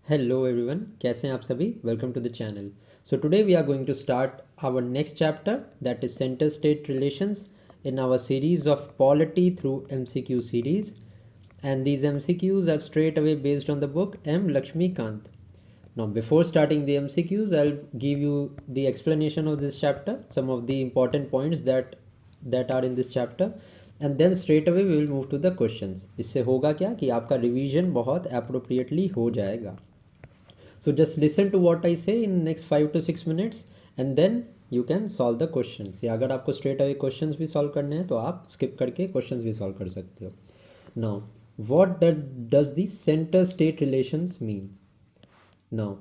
Hello everyone, कैसे हैं आप सभी? Welcome to the channel. So today we are going to start our next chapter, that is center state relations, in our series of polity through MCQ series, and these MCQs are straight away based on the book M. Lakshmi Kant. Now before starting the MCQs, I'll give you the explanation of this chapter, some of the important points that are in this chapter, and then straight away we will move to the questions. इससे होगा क्या कि आपका revision बहुत appropriately हो जाएगा. So just listen to what I say in next 5 to 6 minutes and then you can solve the questions. या अगर आपको straight away questions भी solve करने हैं तो आप skip करके questions भी solve कर सकते हो. Now, what does the center state relations mean? Now,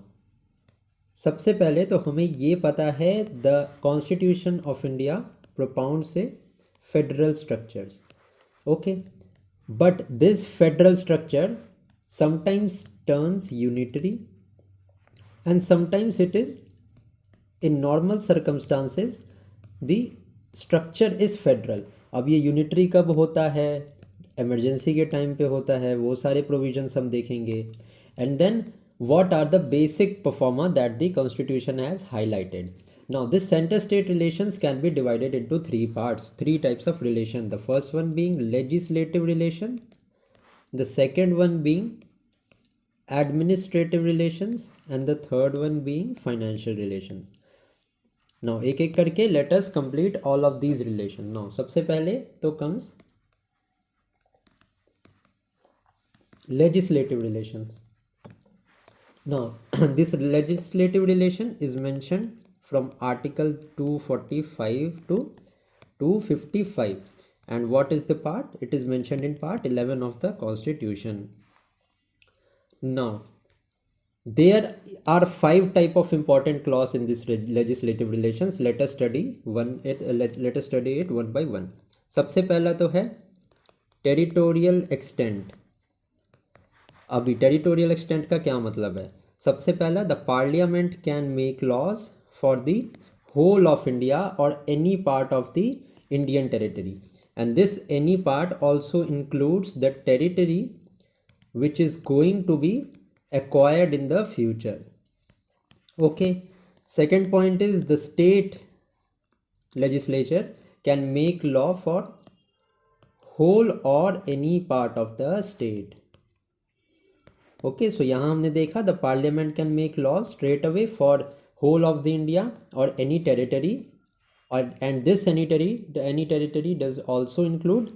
सबसे पहले तो हमें ये पता है the Constitution of India propounds a federal structures. Okay, but this federal structure sometimes turns unitary and sometimes it is, in normal circumstances, the structure is federal. अब ये unitary कब होता है? इमरजेंसी के टाइम पे होता है. वो सारे प्रोविजंस हम देखेंगे. And then what are the basic performer that the constitution has highlighted. Now this center state relations can be divided into three parts, three types of relation. The first one being legislative relation, the second one being administrative relations, and the third one being financial relations. Now एक एक करके let us complete all of these relations. Now सबसे पहले तो comes legislative relations. Now this legislative relation is mentioned from article 245 to 255, and what is the part? It is mentioned in part 11 of the constitution. Now there are five type of important clause in this legislative relations. Let us study it one by one. सबसे पहला तो है territorial extent. अभी territorial extent का क्या मतलब है? सबसे पहला, the parliament can make laws for the whole of India और any part of the Indian territory, and this any part also includes the territory which is going to be acquired in the future. Okay, second point is the state legislature can make law for whole or any part of the state. Okay, so यहाँ हमने देखा the parliament can make laws straight away for whole of the India or any territory, and this any territory does also include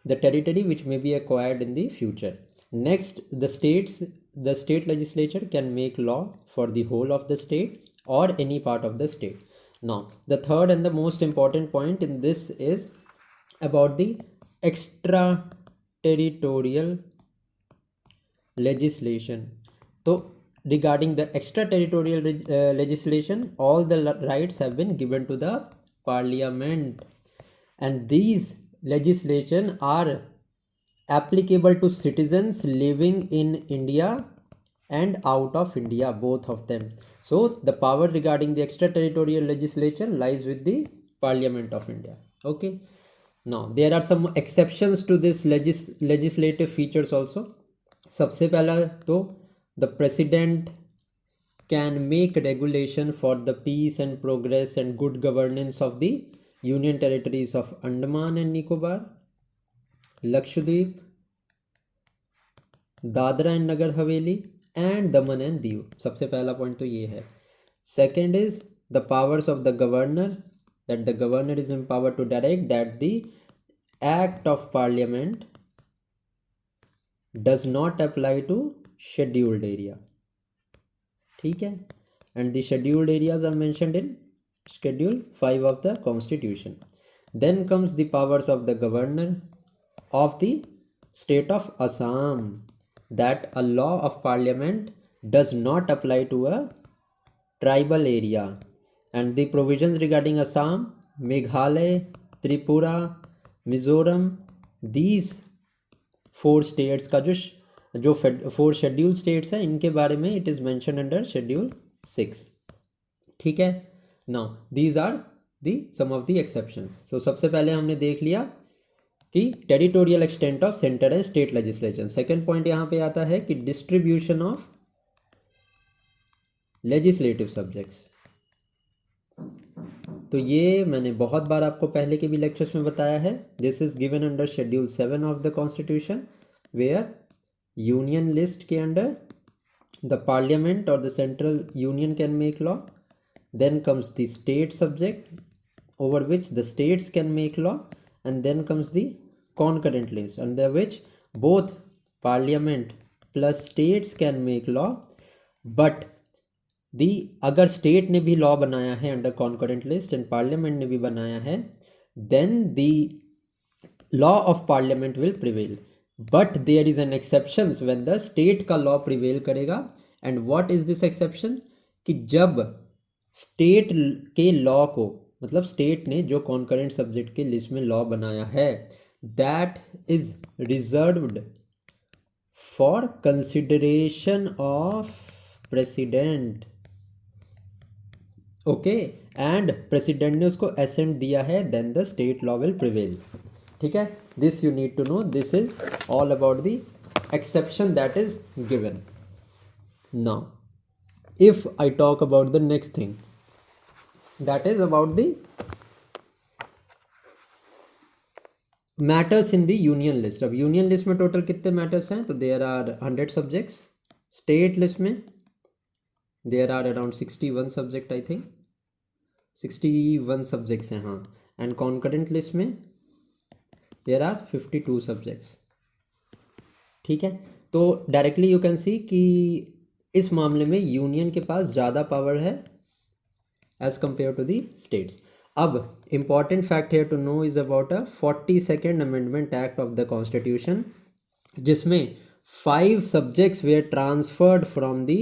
the territory which may be acquired in the future. Next, the state legislature can make law for the whole of the state or any part of the state. Now the third and the most important point in this is about the extraterritorial legislation. So regarding the extraterritorial legislation, all the rights have been given to the parliament, and these legislation are applicable to citizens living in India and out of India, both of them. So the power regarding the extraterritorial legislature lies with the Parliament of India. Okay, now there are some exceptions to this legislative features also. सबसे पहला तो the president can make regulation for the peace and progress and good governance of the union territories of Andaman and Nicobar, Lakshadweep, Dadra and Nagar Haveli and Daman and Diu. सबसे पहला point तो ये है. Second is the powers of the governor, that the governor is empower to direct that the act of parliament does not apply to scheduled area. ठीक है, and the scheduled areas are mentioned in Schedule 5 of the Constitution. Then comes the powers of the governor of the state of Assam, that a law of parliament does not apply to a tribal area, and the provisions regarding Assam, Meghalaya, Tripura, Mizoram, these four states का जो four schedule states हैं इनके बारे में it is mention under schedule 6. ठीक है. Now these are the some of the exceptions. So सबसे पहले हमने देख लिया कि territorial extent of centre and state legislation. Second point यहाँ पे आता है कि डिस्ट्रीब्यूशन ऑफ लेजिस्लेटिव सब्जेक्ट्स। तो ये मैंने बहुत बार आपको पहले के भी लेक्चर्स में बताया है। This is given under schedule 7 of the constitution, where union list के under the parliament or the central union can make law. Then comes the state subject, over which the states can make law, and then comes the concurrent list, under which both parliament plus states can make law. But the अगर state ने भी law बनाया है under concurrent list and parliament ने भी बनाया है, then the law of parliament will prevail. But there is an exceptions when the state का law prevail करेगा. And what is this exception? कि जब स्टेट के लॉ को, मतलब स्टेट ने जो कॉन्करेंट सब्जेक्ट के लिस्ट में लॉ बनाया है, that is reserved for consideration of president, okay, and president ने उसको एसेंट दिया है, then the state law will prevail. ठीक है, this you need to know, this is all about the exception that is given. Now, if I talk about the next thing, that is about the matters in the union list. अब union list में total कितने matters हैं? तो there are 100 subjects. State list में there are around 61 subject, I think 61 subjects हैं, हाँ. And concurrent list में there are 52 subjects. ठीक है, तो डायरेक्टली यू कैन सी कि इस मामले में यूनियन के पास ज़्यादा पावर है as compared to the states. अब important fact here to know is about a 42nd amendment act of the constitution, जिसमें 5 subjects were transferred from the,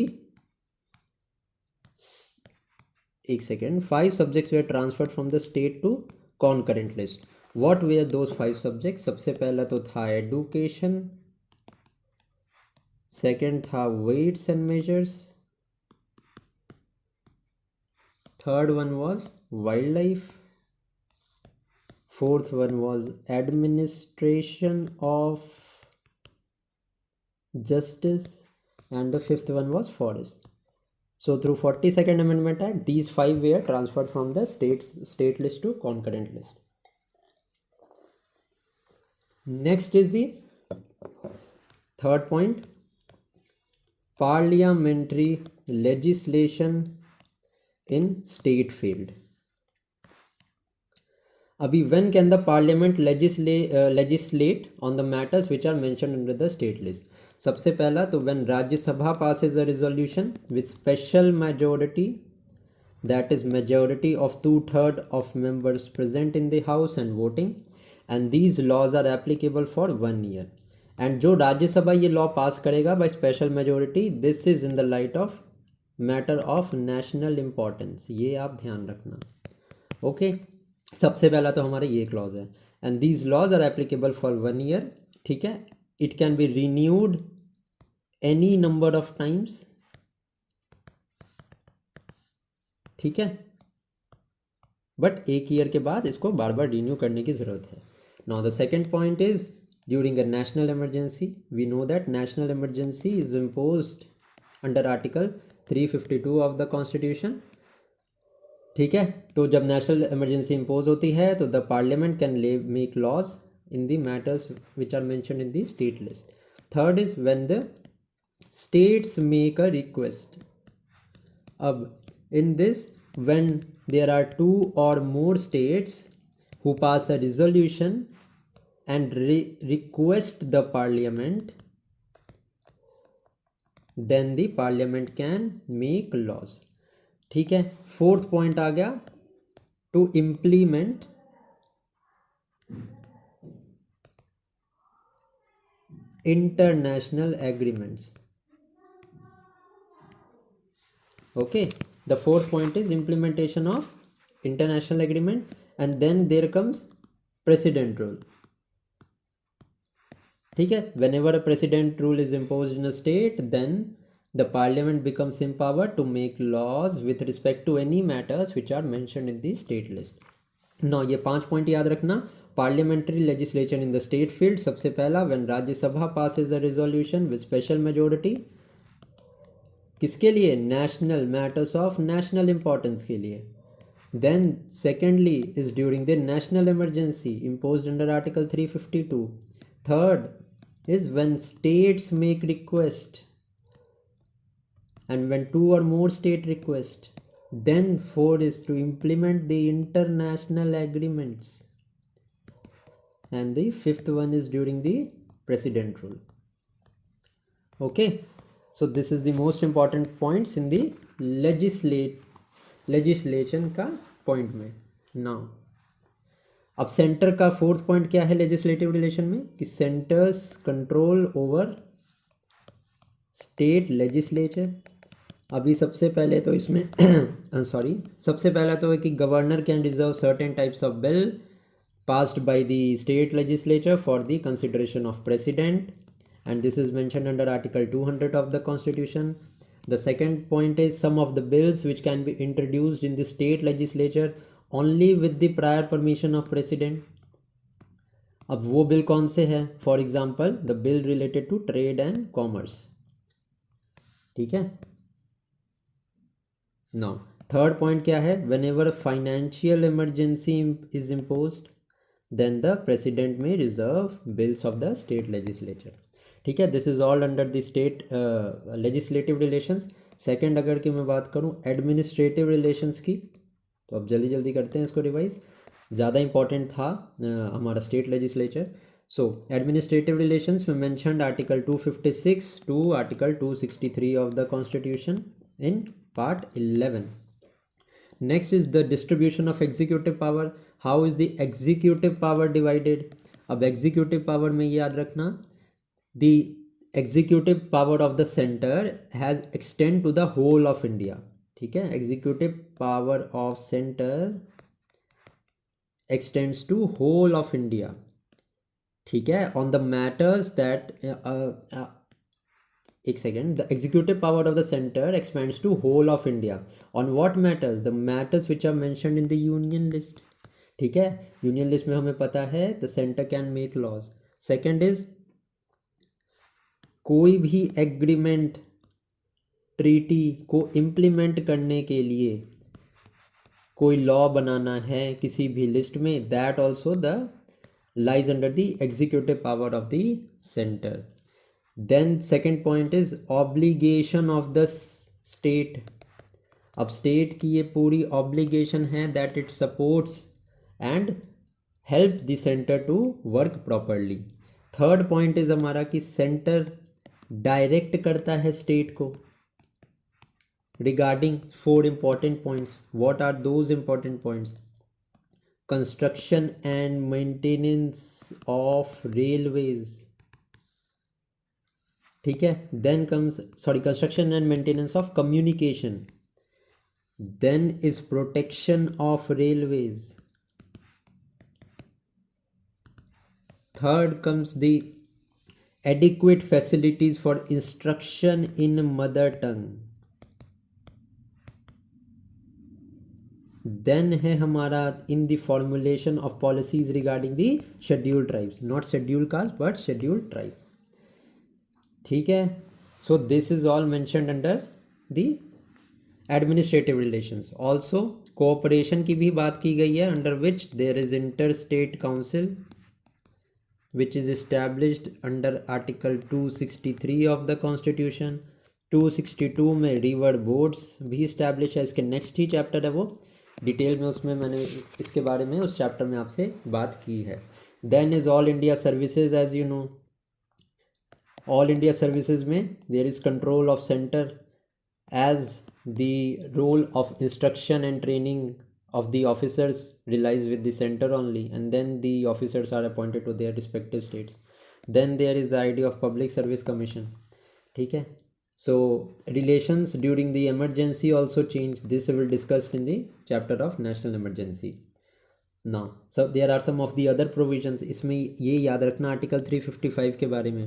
एक second, 5 subjects were transferred from the state to concurrent list. What were those 5 subjects? सबसे पहला तो था education, second था weights and measures, third one was wildlife, fourth one was administration of justice, and the fifth one was forest. So through 42nd Amendment Act, these 5 were transferred from the state list to concurrent list. Next is the third point, parliamentary legislation in state field. Abhi, when can the parliament legislate on the matters which are mentioned under the state list? सबसे पहला तो when Rajya Sabha passes a resolution with special majority, that is majority of 2/3 of members present in the house and voting, and these laws are applicable for 1 year. And जो राज्यसभा ये law पास करेगा by special majority, this is in the light of matter of national importance, ये आप ध्यान रखना, okay. सबसे पहला तो हमारा ये क्लॉज है, and these laws are applicable for 1 year, ठीक है। It can be renewed any number of times, ठीक है, बट 1 ईयर के बाद इसको बार बार रिन्यू करने की ज़रूरत है। Now the second point is during a national emergency, we know that national emergency is imposed under article 352 of the constitution, ठीक है। तो जब नेशनल इमरजेंसी इम्पोज होती है तो the parliament can make laws in the matters which are mentioned in the state list. Third is when the states make a request. अब in this, when there are 2 or more states who pass a resolution and request the parliament, then the parliament can make laws, ठीक है। Fourth point आ गया, to implement international agreements, okay. The fourth point is implementation of international agreement, and then there comes president rule, ठीक है। whenever a president rule is imposed in a state, then the parliament becomes empowered to make laws with respect to any matters which are mentioned in the state list. now ये 5 point याद रखना। parliamentary legislation in the state field, सबसे पहला when Rajya Sabha passes a resolution with special majority, किसके लिए? National matters of national importance के लिए. Then secondly is during the national emergency imposed under Article 352. Third is when states make request and when two or more state request. Then fourth is to implement the international agreements. And the fifth one is during the president rule. Okay, so this is the most important points in the legislation का point में. Now अब centre का fourth point क्या है legislative relation में? कि centres control over state legislature. अभी सबसे पहले तो इसमें सॉरी सबसे पहला तो है कि governor can reserve certain types of bill passed by the state legislature for the consideration of president, and this is mentioned under Article 200 of the Constitution. The second point is some of the bills which can be introduced in the state legislature only with the prior permission of president. अब वो bill कौन से हैं? For example the bill related to trade and commerce. ठीक है. Now third point क्या है? Whenever financial emergency is imposed then the president may reserve bills of the state legislature. ठीक है. This is all under the state legislative relations. Second अगर की मैं बात करूँ एडमिनिस्ट्रेटिव रिलेशंस की, तो अब जल्दी जल्दी करते हैं इसको रिवाइज. ज़्यादा इंपॉर्टेंट था हमारा state legislature. So administrative relations में mentioned article 256 to article 263 of the constitution in part 11. Next is the distribution of executive power. How is the executive power divided? अब executive power में याद रखना, the executive power of the center has extend to the whole of India. ठीक है. executive power of center extends to whole of India. ठीक है. on the matters that एक second. The executive power of the centre extends to whole of India. On what matters? The matters which are mentioned in the union list. ठीक है. Union list में हमें पता है the centre can make laws. Second is कोई भी agreement treaty को implement करने के लिए कोई लॉ बनाना है किसी भी लिस्ट में, that also the lies under the executive power of the centre. Then second point is obligation of the state. अब स्टेट की ये पूरी ऑब्लिगेशन है that it supports and help the centre to work properly. Third point is हमारा कि centre direct करता है state को regarding four important points. What are those important points? Construction and maintenance of railways. ठीक है. Then comes construction and maintenance of communication. Then is protection of railways. Third comes the adequate facilities for instruction in mother tongue. Then है हमारा in the formulation of policies regarding the scheduled tribes, not scheduled caste but scheduled tribes. ठीक है. So this is all mentioned under the administrative relations. Also cooperation की भी बात की गई है under which there is inter state council which is established under article 263 of the constitution. 262 में river boards भी इस्टेब्लिश है. इसके नेक्स्ट ही चैप्टर है वो डिटेल में, उसमें मैंने इसके बारे में उस चैप्टर में आपसे बात की है. Then is all India services. As you know all India services में there is control of centre as the role of instruction and training of the officers relies with the center only, and then the officers are appointed to their respective states. Then there is the idea of public service commission. ठीक है. So relations during the emergency also change. This we will discuss in the chapter of national emergency. Now so there are some of the other provisions. इसमें ये याद रखना article 355 के बारे में.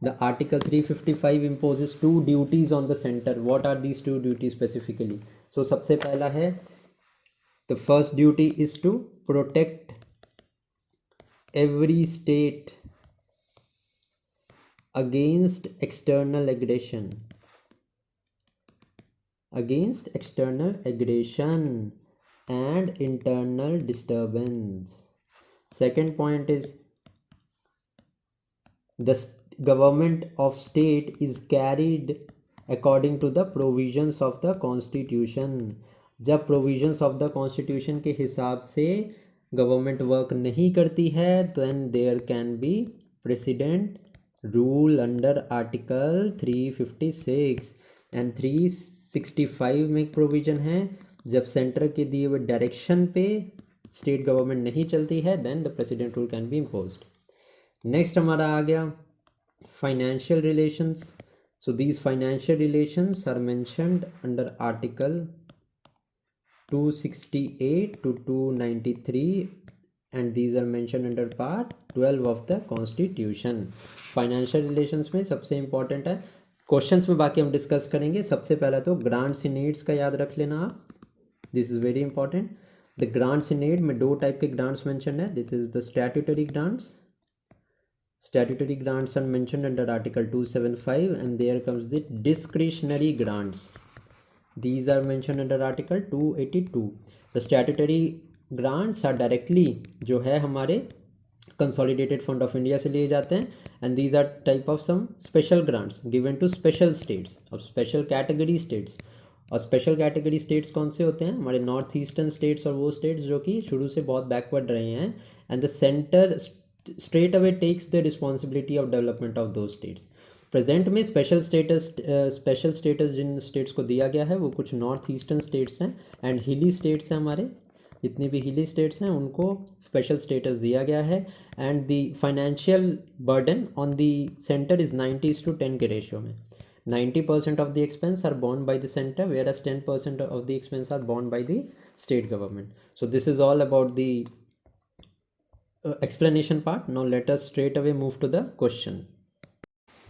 The article 355 imposes two duties on the center. What are these two duties specifically? So सबसे पहला है the first duty is to protect every state against external aggression. against external aggression and internal disturbance. Second point is the government of state is carried according to the provisions of the constitution. जब provisions of the constitution के हिसाब से government work नहीं करती है then there can be precedent rule under article 356 and 365 में provision है जब सेंटर के दिए हुए डायरेक्शन पे स्टेट गवर्नमेंट नहीं चलती है then the precedent rule can be imposed. Next हमारा आ गया financial relations. So these financial relations are mentioned under article 268 to 293 and these are mentioned under part 12 of the constitution. Financial relations में सबसे important है, questions में बाकी हम discuss करेंगे. सबसे पहला तो ग्रांट्स इन एड्स का याद रख लेना आप, this is very important. The grants in aid में दो टाइप के ग्रांट्स मेंशन है. This is the statutory grants. Statutory grants are mentioned under Article 275 and there comes the discretionary grants. These are mentioned under Article 282. The statutory grants are directly जो है हमारे Consolidated Fund of India से लिए जाते हैं and these are type of some special grants given to special states और special category states. और special category states कौन से होते हैं? हमारे नॉर्थ ईस्टर्न स्टेट्स और वो स्टेट्स जो कि शुरू से बहुत बैकवर्ड रहे हैं and the centre straight away takes the responsibility of development of those states. Present में स्पेशल स्टेटस जिन स्टेट्स को दिया गया है वो कुछ नॉर्थ ईस्टर्न स्टेट्स हैं एंड हिली स्टेट्स हैं. हमारे जितनी भी हिली स्टेट्स हैं उनको स्पेशल स्टेटस दिया गया है and the financial burden on the centre is 90:10 के रेशियो में. 90% of the expense are borne by the center whereas 10% of the expense are borne by the state government. So this is all about the explanation part. Now let us straight away move to the question.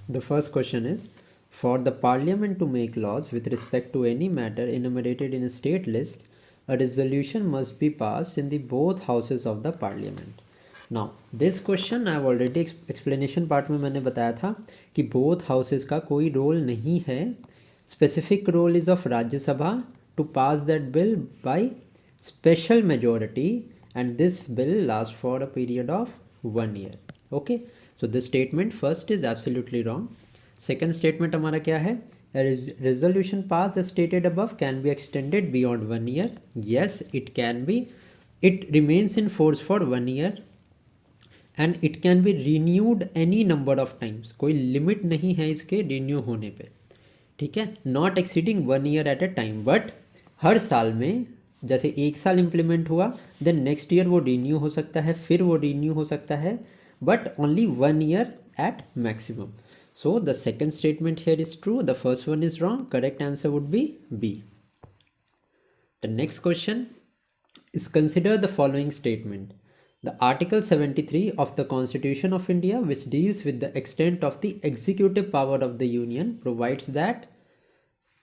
The first question is, for the parliament to make laws with respect to any matter enumerated in a state list, a resolution must be passed in the both houses of the parliament. Now this question I have already explanation part में मैंने बताया था कि both houses का कोई role नहीं है. Specific role is of Rajya Sabha to pass that bill by special majority and this bill lasts for a period of 1 year. Okay, so this statement first is absolutely wrong. Second statement हमारा क्या है? A resolution passed as stated above can be extended beyond 1 year. Yes, it can be. It remains in force for 1 year and it can be renewed any number of times. कोई limit नहीं है इसके renew होने पे, ठीक है. Not exceeding 1 year at a time, but हर साल में जैसे एक साल इम्प्लीमेंट हुआ देन नेक्स्ट ईयर वो रिन्यू हो सकता है, फिर वो रिन्यू हो सकता है, but only 1 year at maximum. So the second statement here is true, the first one is wrong. Correct answer would be B. The next question is consider the following statement. The Article 73 of the Constitution of India, which deals with the extent of the executive power of the Union, provides that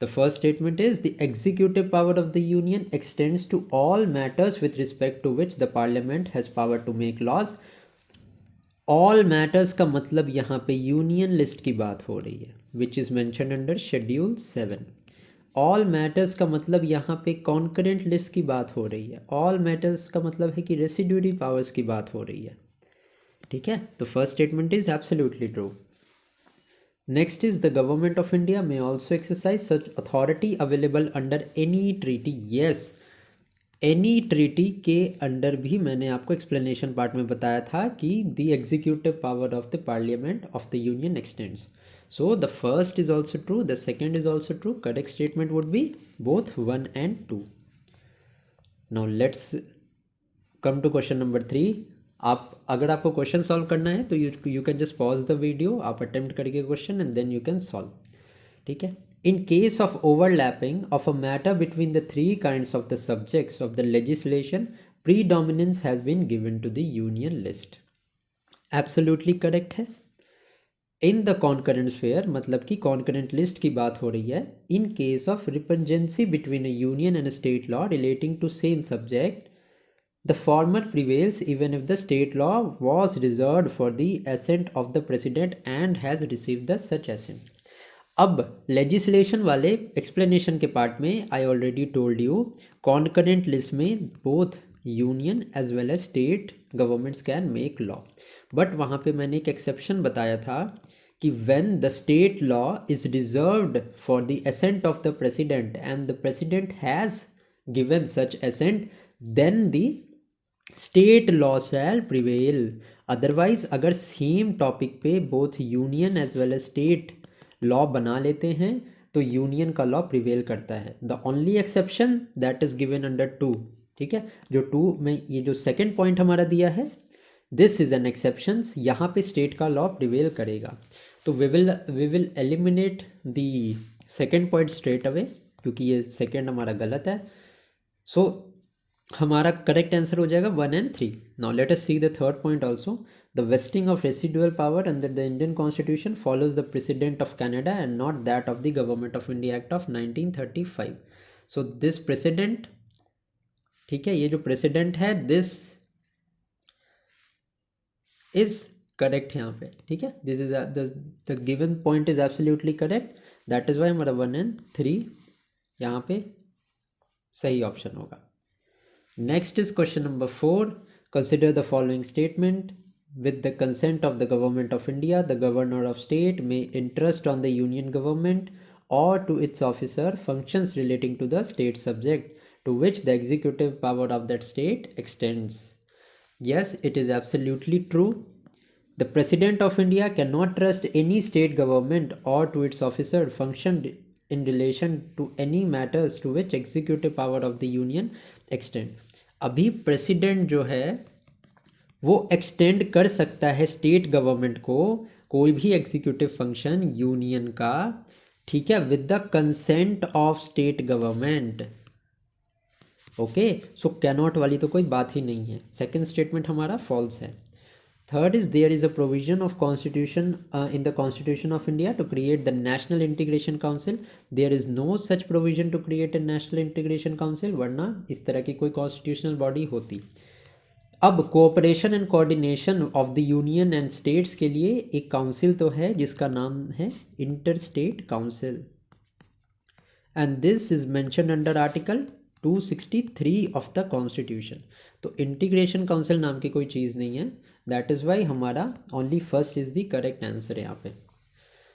the first statement is the executive power of the Union extends to all matters with respect to which the Parliament has power to make laws. All matters का मतलब यहाँ पे union list की बात हो रही है which is mentioned under Schedule 7. All matters का मतलब यहाँ पे कॉन्करेंट लिस्ट की बात हो रही है. ऑल मैटर्स का मतलब है कि रेसिड्यूरी पावर्स की बात हो रही है, ठीक है. तो first statement is absolutely true. Next is the government of India may also exercise such authority available under any treaty. Yes, any treaty के अंडर भी मैंने आपको एक्सप्लेनेशन पार्ट में बताया था कि the executive power of the parliament of the union extends. So the first is also true, the second is also true. Correct statement would be both 1 and 2. Now let's come to question number 3. आप अगर आपको question solve करना है तो you can just pause the video, आप attempt करके question and then you can solve, ठीक है. In case of overlapping of a matter between the three kinds of the subjects of the legislation, predominance has been given to the union list. Absolutely correct है. इन the concurrent sphere मतलब कि concurrent list की बात हो रही है. In case of repugnancy between a union and state law relating to same subject, the former prevails even if the state law was reserved for the assent of the president and has received the such assent. अब legislation वाले explanation के part में I already told you concurrent list में both union as well as state governments can make law, but वहाँ पे मैंने एक exception बताया था कि when the state law is reserved for the assent of the president and the president has given such assent then the state law shall prevail. Otherwise अगर same topic पे both union as well as state law बना लेते हैं तो union का law prevail करता है। The only exception that is given under 2, ठीक है, जो 2 में ये जो सेकेंड पॉइंट हमारा दिया है दिस इज एन एक्सेप्शन, यहाँ पे स्टेट का लॉ प्रिवेल करेगा। तो we will eliminate the second point straight away क्योंकि ये सेकेंड हमारा गलत है। सो हमारा करेक्ट आंसर हो जाएगा 1 and 3। Now let us see the third point also. The wasting of residual power under the Indian constitution follows the president of Canada and not that of the government of India act of 1935। So this president, ठीक है, ये जो president है this is correct है यहाँ पे, ठीक है, this is the given point is absolutely correct, that is why हमारा 1 and 3 यहाँ पे सही ऑप्शन होगा। Next is question number 4. Consider the following statement. With the consent of the government of India, the governor of state may entrust on the union government or to its officer functions relating to the state subject to which the executive power of that state extends. Yes, it is absolutely true. The president of India cannot trust any state government or to its officer function in relation to any matters to which executive power of the union extend. अभी president जो है वो extend कर सकता है state government को कोई भी एग्जीक्यूटिव फंक्शन यूनियन का, ठीक है, with the consent of state government. Okay, so cannot वाली तो कोई बात ही नहीं है, सेकंड स्टेटमेंट हमारा फॉल्स है। Third is there is a provision of constitution in the Constitution of India to create the National Integration Council. There is no such provision to create a National Integration Council, वरना इस तरह की कोई constitutional body होती। अब cooperation and coordination of the union and states के लिए एक काउंसिल तो है जिसका नाम है inter state council and this is mention under article 263 of the constitution. तो इंटीग्रेशन काउंसिल नाम की कोई चीज़ नहीं है, दैट इज़ वाई हमारा only first is the correct answer है यहाँ पे।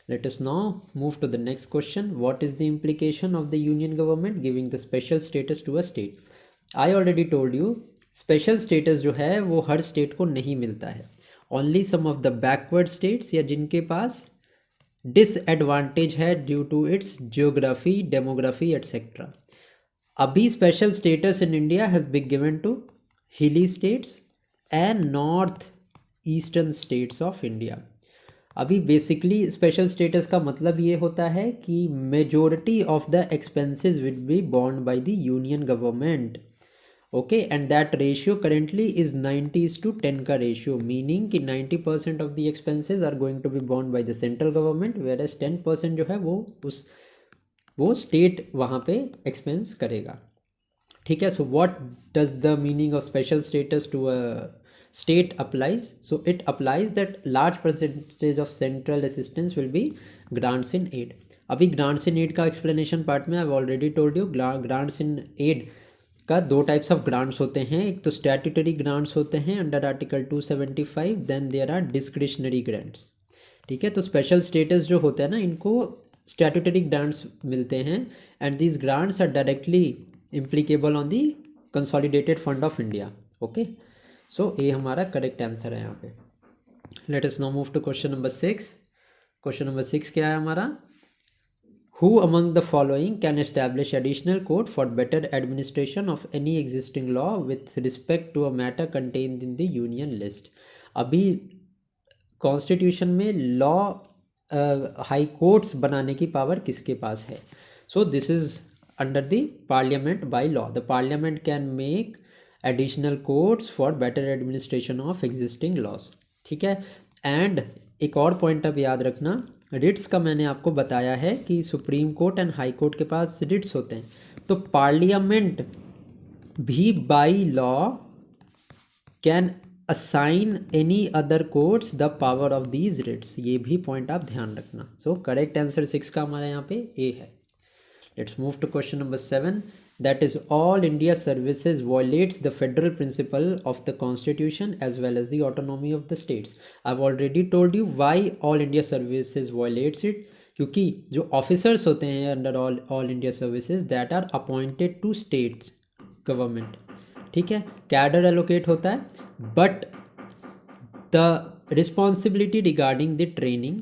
Let us now move to the next question. What is the implication of the union government giving the special status to a state. I already told you special status जो है वो हर state को नहीं मिलता है, only some of the backward states या जिनके पास डिसएडवांटेज है due to its geography, demography etcetera. अभी special status in India has been given to hilly states and north eastern states of India. अभी बेसिकली स्पेशल स्टेटस का मतलब ये होता है कि majority of the expenses will be borne by the union government, okay, and that ratio currently is 90:10 का ratio, meaning कि 90% of the expenses are going to be borne by the central government, whereas 10% जो है वो state वहाँ पे expense करेगा, ठीक है। So what does the meaning of special status to a state applies? So it applies that large percentage of central assistance will be grants in aid. अभी grants in aid का explanation part में I've already told you grants in aid का दो types of grants होते हैं, एक तो statutory grants होते हैं under article 275, then there are discretionary grants, ठीक है। तो special status जो होता है ना इनको statutory grants मिलते हैं and these grants are directly implicable on the consolidated fund of India, okay। सो ये हमारा करेक्ट आंसर है यहाँ पे। Let us now move to question number 6। Question number 6 क्या है हमारा? Who among the following can establish additional courts for better administration of any existing law with respect to a matter contained in the union list. अभी constitution में law high courts बनाने की power किसके पास है? So this is under the parliament by law. The parliament can make additional courts for better administration of existing laws, ठीक है। And एक और पॉइंट अब याद रखना, रिट्स का मैंने आपको बताया है कि supreme court and high court के पास रिट्स होते हैं, तो पार्लियामेंट भी by law can assign any other courts the power of these writs. ये भी पॉइंट आप ध्यान रखना. So correct answer 6 का हमारा यहाँ पे A है. Let's move to question number 7. That is, all India services violates the federal principle of the constitution as well as the autonomy of the states. I've already told you why all India services violates it. क्योंकि जो officers होते हैं under all India services that are appointed to state government. ठीक है, cadre allocate होता है, but the responsibility regarding the training,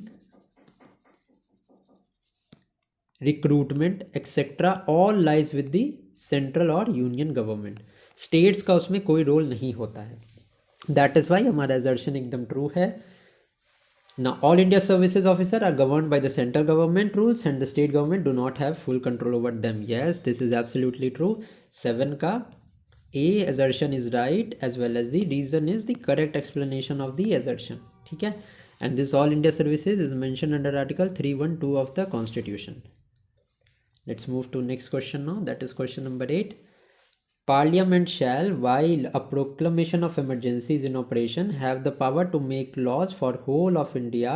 recruitment etcetera all lies with the central और union government. States का उसमें कोई रोल नहीं होता है. दैट इज वाई हमारा एजर्शन एकदम ट्रू है. Now, all India services officers are governed by the central government rules and the state government do not have full control over them. Yes, this is absolutely true. 7 ka A assertion is right as well as the reason is the correct explanation of the assertion. ठीक है, and this all India services is mentioned under Article 312 of the Constitution. Let's move to next question now. That is question number 8. Parliament shall, while a proclamation of emergency is in operation, have the power to make laws for whole of India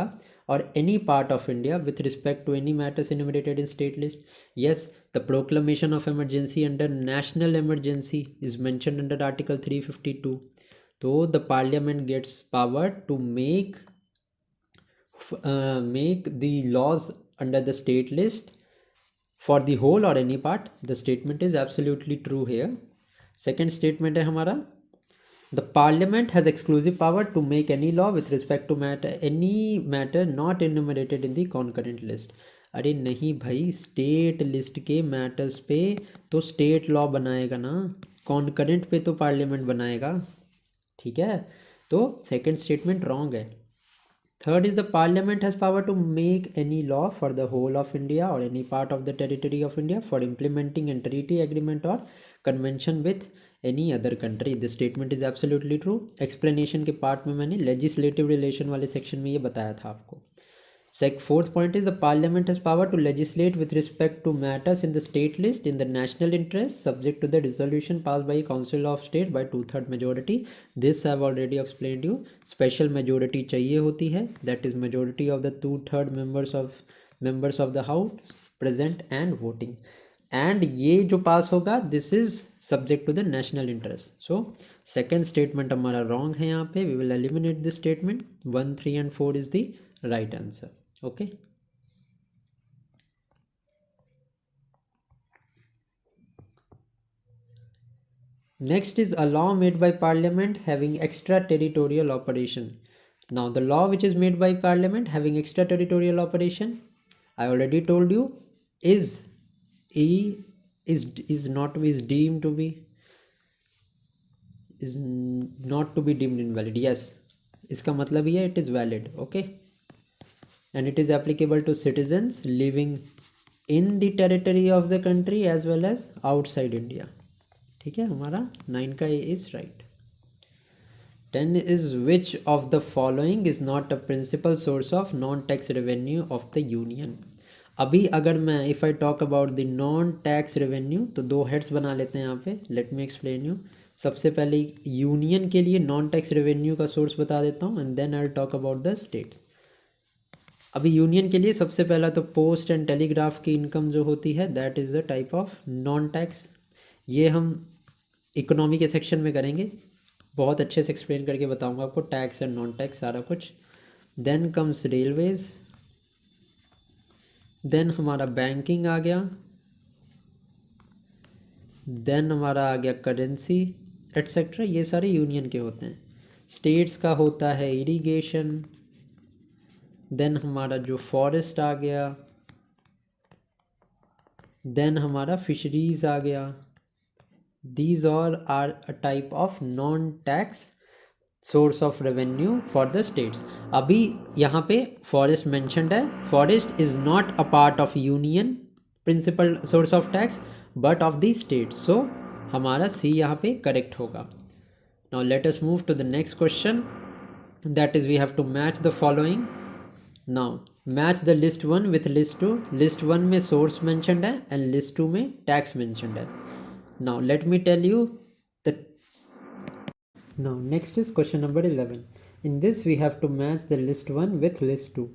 or any part of India with respect to any matters enumerated in state list. Yes, the proclamation of emergency under national emergency is mentioned under Article 352. So the Parliament gets power to make the laws under the state list for the whole or any part. The statement is absolutely true here. Second statement है हमारा, the parliament has exclusive power to make any law with respect to any matter not enumerated in the concurrent list. अरे नहीं भाई, state list के matters पे तो state law बनाएगा ना, कॉन्करेंट पे तो पार्लियामेंट बनाएगा. ठीक है, तो सेकेंड स्टेटमेंट रॉन्ग है. Third is, the Parliament has power to make any law for the whole of India or any part of the territory of India for implementing a treaty, agreement or convention with any other country. This statement is absolutely true. Explanation के part में मैंने legislative relation वाले section में ये बताया था आपको. Fourth point is, the Parliament has power to legislate with respect to matters in the state list in the national interest subject to the resolution passed by Council of State by 2/3 majority. This I have already explained you. Special majority चाहिए होती है, that is majority of the 2/3 members of the House present and voting. And ये जो पास होगा, this is subject to the national interest. So second statement हमारा wrong है यहाँ पे. We will eliminate this statement. 1, 3 and 4 is the right answer. Okay. Next is a law made by Parliament having extraterritorial operation. Now the law which is made by Parliament having extraterritorial operation, I already told you, is not to be deemed invalid. Yes, इसका मतलब ये it is valid. Okay. And it is applicable to citizens living in the territory of the country as well as outside India. ठीक है, हमारा 9 का A is right. 10 is, which of the following is not a principal source of non-tax revenue of the union. अभी अगर मैं if I talk about the non-tax revenue तो दो heads बना लेते हैं यहाँ पे. Let me explain you. सबसे पहले यूनियन के लिए नॉन टैक्स रेवेन्यू का सोर्स बता देता हूँ and then I'll talk about the states. अभी यूनियन के लिए सबसे पहला तो पोस्ट एंड टेलीग्राफ की इनकम जो होती है, that is the type of non tax. ये हम इकोनॉमी के सेक्शन में करेंगे, बहुत अच्छे से एक्सप्लेन करके बताऊंगा आपको टैक्स एंड नॉन टैक्स सारा कुछ. देन कम्स रेलवेज, देन हमारा बैंकिंग आ गया, देन हमारा आ गया करेंसी एट्सेट्रा. ये सारे यूनियन के होते हैं. स्टेट्स का होता है इरिगेशन, देन हमारा जो फॉरेस्ट आ गया, देन हमारा फिशरीज आ गया. These all are a type of non tax source of revenue for the states. अभी यहाँ पे फॉरेस्ट मेंशन्ड है. Forest is not a part of union principal source of tax but of the state. So हमारा C यहाँ पे correct होगा. Now let us move to the next question, that is we have to match the following. Now match the list 1 with list 2. List 1 में source mentioned है and list 2 में tax mentioned है. Now let me tell you the Now next is question number 11. In this we have to match the list 1 with list 2.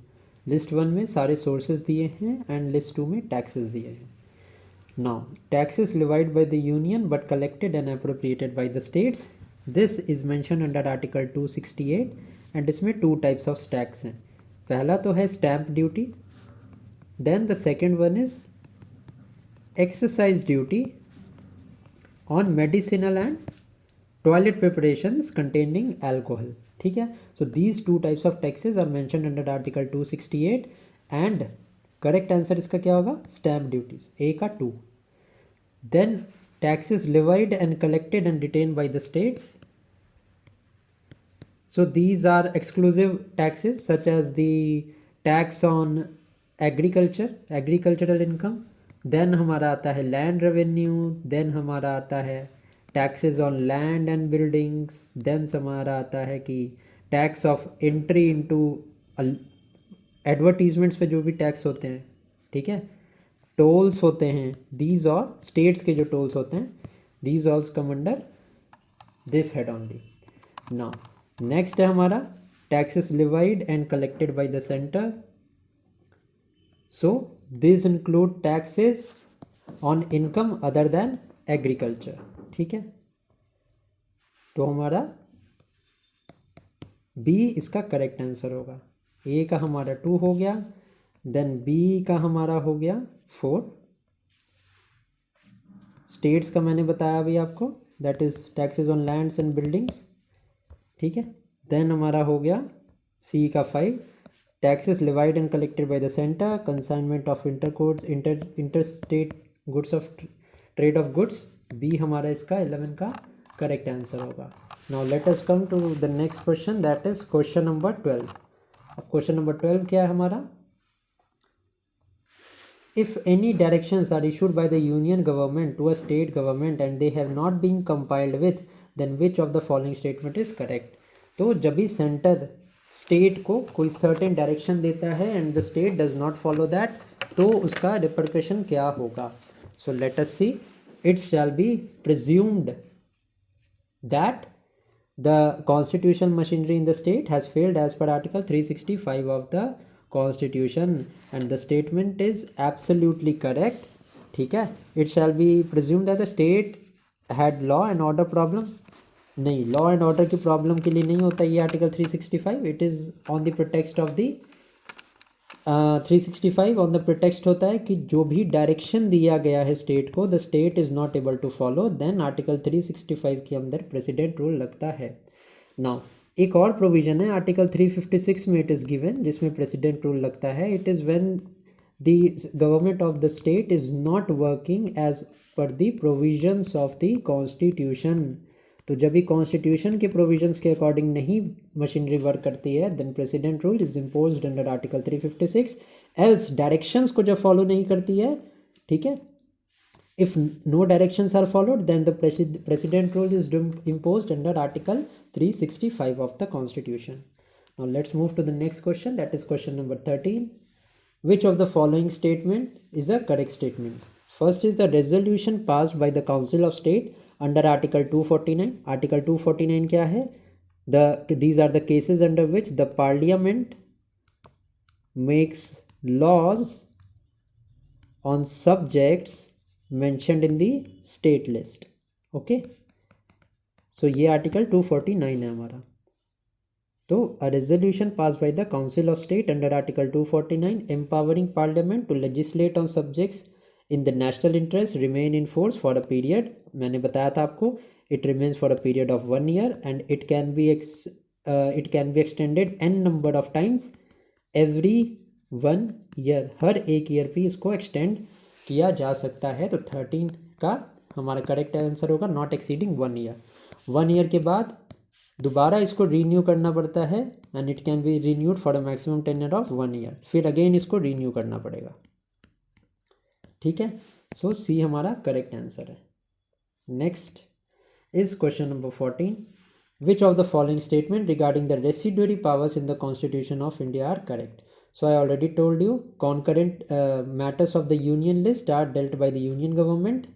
List 1 में सारे sources दिए हैं and list 2 में taxes दिए हैं. Now taxes levied by the union but collected and appropriated by the states. This is mentioned under article 268 and इसमें two types of tax हैं. पहला तो है stamp duty. Then the second one is excise duty on medicinal and toilet preparations containing alcohol. ठीक है. So these two types of taxes are mentioned under article 268 and correct answer इसका क्या होगा? Stamp duties. A का 2. Then taxes levied and collected and retained by the states. So these are exclusive taxes such as the tax on agricultural income. Then हमारा आता है land revenue. Then हमारा आता है taxes on land and buildings. Then हमारा आता है कि tax of entry into advertisements पे जो भी tax होते हैं, ठीक है, tolls होते हैं, these और states के जो tolls होते हैं, these all come under this head only. Now next है हमारा taxes levied and collected by the center. So these include taxes on income other than agriculture. ठीक है, तो हमारा बी इसका करेक्ट आंसर होगा. ए का हमारा 2 हो गया. देन बी का हमारा हो गया 4. स्टेट्स का मैंने बताया अभी आपको, that is taxes on lands and buildings. ठीक है. देन हमारा हो गया सी का 5, taxes levied and collected by the centre, consignment of interstate goods of trade of goods. B हमारा इसका 11 का करेक्ट आंसर होगा. Now let us come to the next question, that is question number 12. अब question number 12 क्या है हमारा? If any directions are issued by the union government to a state government and they have not been compiled with, then which of the following statement is correct? तो जब भी centre state को कोई certain direction देता है and the state does not follow that, तो उसका repercussion क्या होगा? So let us see. It shall be presumed that the constitutional machinery in the state has failed as per article 365 of the constitution, and the statement is absolutely correct. ठीक है. it shall be presumed that the state had law and order problem. नहीं, law and order की problem के लिए नहीं होता ये article 365. it is on the pretext of the 365 on the pretext होता है कि जो भी डायरेक्शन दिया गया है स्टेट को, the state is not able to follow, then article 365 के अंदर प्रेसिडेंट रूल लगता है. नाउ एक और प्रोविजन है आर्टिकल 356 में, इट इज़ गिवन, जिसमें प्रेसिडेंट रूल लगता है. It is when the government of the state is not working as per the provisions of the constitution. तो जब भी कॉन्स्टिट्यूशन के प्रोविजंस के अकॉर्डिंग नहीं मशीनरी वर्क करती है, then president rule is imposed under article 356. Else directions को जब फॉलो नहीं करती है, ठीक है, if no directions are followed, then the president rule is imposed under article 365 of the constitution. Now let's move to the next question, that is question number 13. Which of the following statement is the correct statement? First is the resolution passed by the Council of State under Article 249. Article 249 क्या है? These are the cases under which the Parliament makes laws on subjects mentioned in the state list. Okay? So ये Article 249 है हमारा. तो a resolution passed by the Council of State under Article 249 empowering Parliament to legislate on subjects in the national interest remain in force for a period. मैंने बताया था आपको, it remains for a period of 1 year and it can be extended n number of times every 1 year. हर एक year पे इसको extend किया जा सकता है. तो 13 का हमारा करेक्ट आंसर होगा नॉट एक्सीडिंग 1 ईयर. 1 ईयर के बाद दोबारा इसको रीन्यू करना पड़ता है and it can be renewed for a maximum tenure of 1 year. फिर अगेन इसको रीन्यू करना पड़ेगा. ठीक है. सो सी हमारा करेक्ट आंसर है. Next is question number 14. Which of the following statement regarding the residuary powers in the constitution of India are correct? So I already told you, concurrent matters of the union list are dealt by the union government.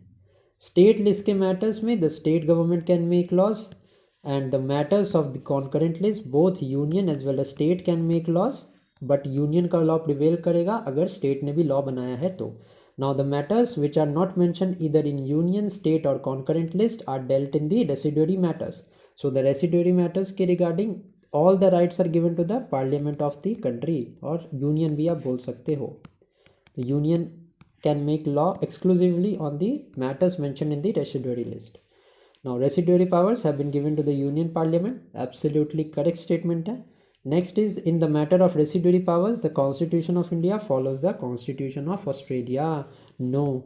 State list के matters में the state government can make laws and the matters of the concurrent list both union as well as state can make laws, but union का law prevail करेगा अगर state ने भी law बनाया है तो. Now the matters which are not mentioned either in union, state or concurrent list are dealt in the residuary matters. So the residuary matters के regarding all the rights are given to the parliament of the country, और union भी आप बोल सकते हो. The union can make law exclusively on the matters mentioned in the residuary list. Now residuary powers have been given to the union parliament. Absolutely correct statement है. Next is, in the matter of residuary powers, the constitution of India follows the constitution of Australia. No,